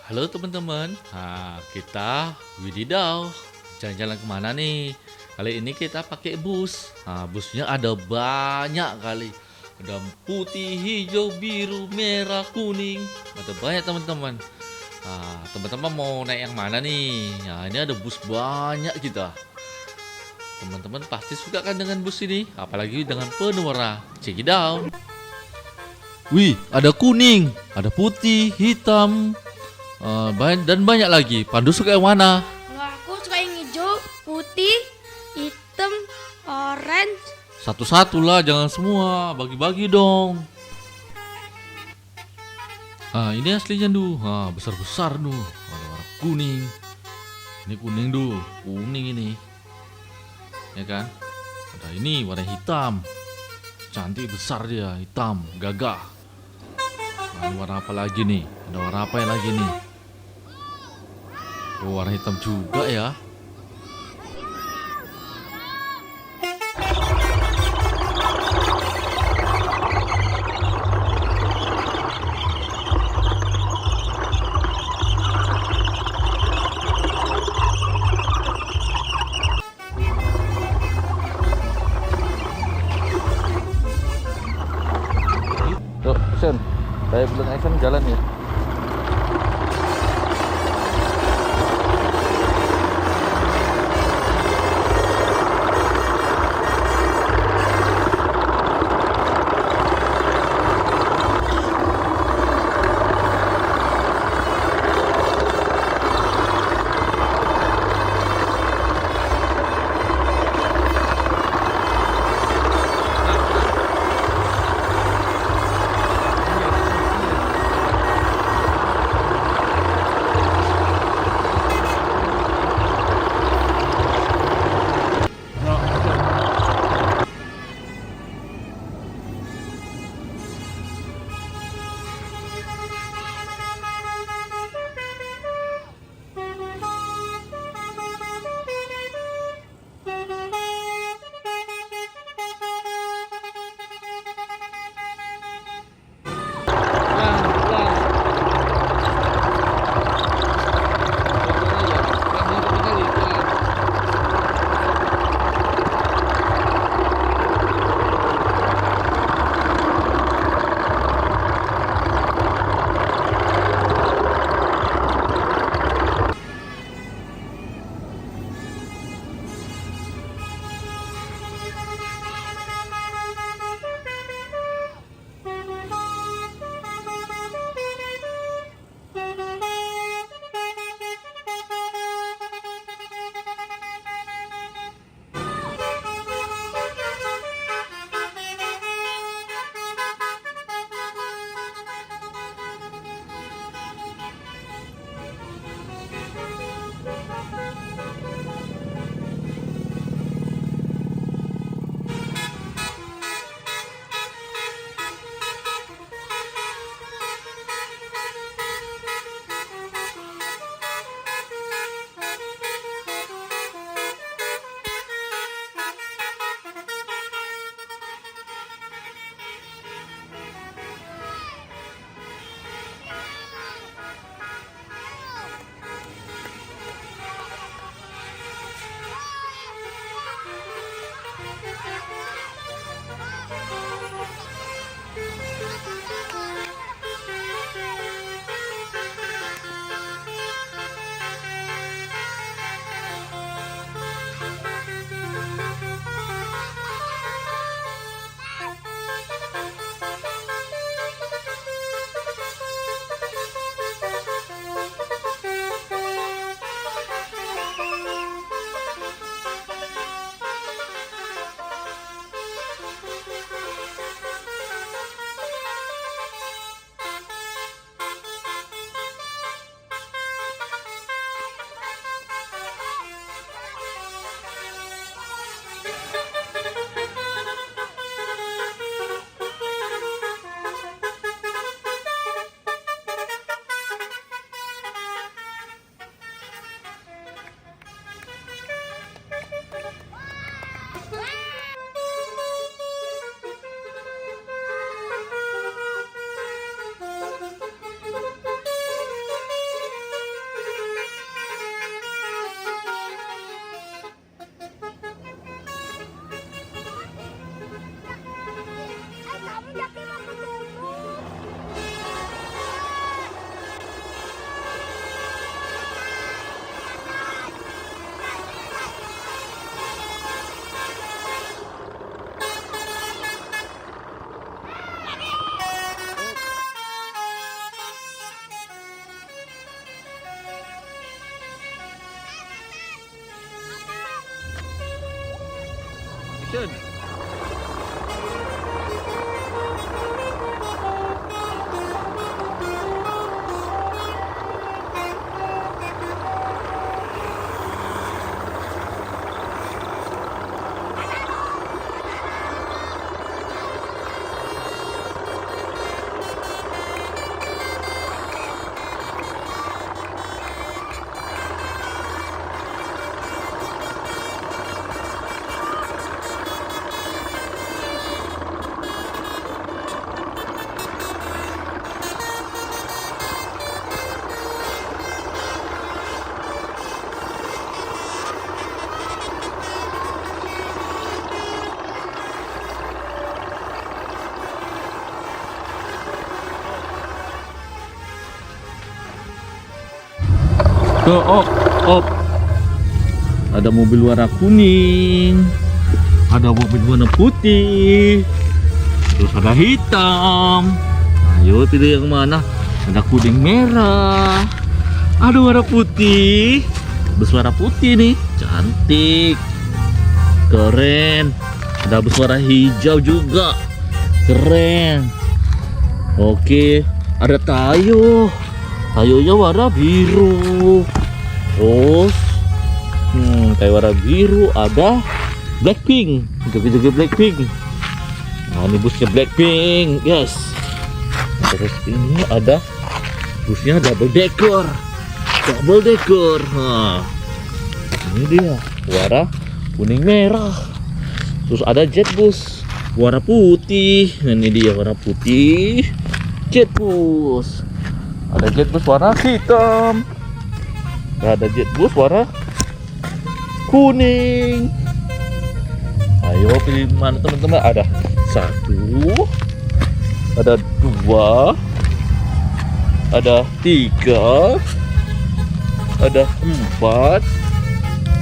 Halo teman-teman, kita Wididau jalan-jalan kemana nih? Kali ini kita pakai bus. Busnya ada banyak kali. Ada putih, hijau, biru, merah, kuning. Ada banyak teman-teman. Teman-teman mau naik yang mana nih? Ini ada bus banyak kita. Teman-teman pasti suka kan dengan bus ini, apalagi dengan penuh warna. Check it out. Wih, ada kuning, ada putih, hitam, dan banyak lagi. Pandu suka yang mana? Kalau aku suka yang hijau, putih, hitam, orange. Satu-satu lah, jangan semua. Bagi-bagi dong. Ini aslinya duh. Besar-besar duh. Ada warna kuning. Ini kuning duh. Kuning ini. Ya kan? Ada ini warna hitam. Cantik besar dia, hitam, gagah. Ini warna apa lagi nih? Ada warna apa yang lagi nih? Oh, warna hitam juga ya. Yuk, action. Saya belum action jalan ya. action. Tuh, op. Ada mobil warna kuning, ada mobil warna putih, terus ada hitam. Ayo pilih yang mana? Ada kuning merah, ada warna putih. Bus warna putih nih, cantik, keren. Ada bus warna hijau juga, keren. Oke, ada Tayo. Tayonya warna biru. Terus kayak warna biru ada Blackpink. Joget-joget Blackpink. Nah, ini busnya Blackpink. Yes. Terus ini ada busnya double decker. Double decker. Nah, ini dia warna kuning merah. Terus ada jet bus warna putih. Nah, ini dia warna putih. Jet bus. Ada jet bus warna hitam. Ada jet bus warna kuning. Ayo pilih mana teman-teman? Ada 1, ada 2, ada 3, ada 4,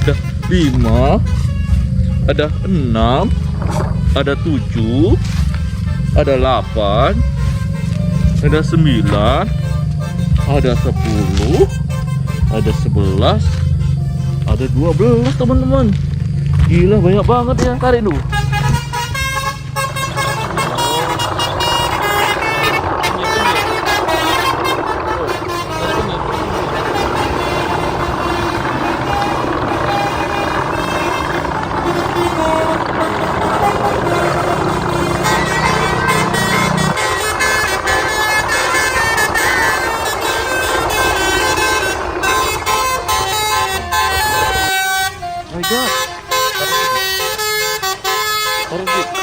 ada 5, ada 6, ada 7, ada 8, ada 9, ada 10, ada 11, ada 12 teman-teman. Gila, banyak banget ya. Tarik dulu. Oh my god. Taruh dulu.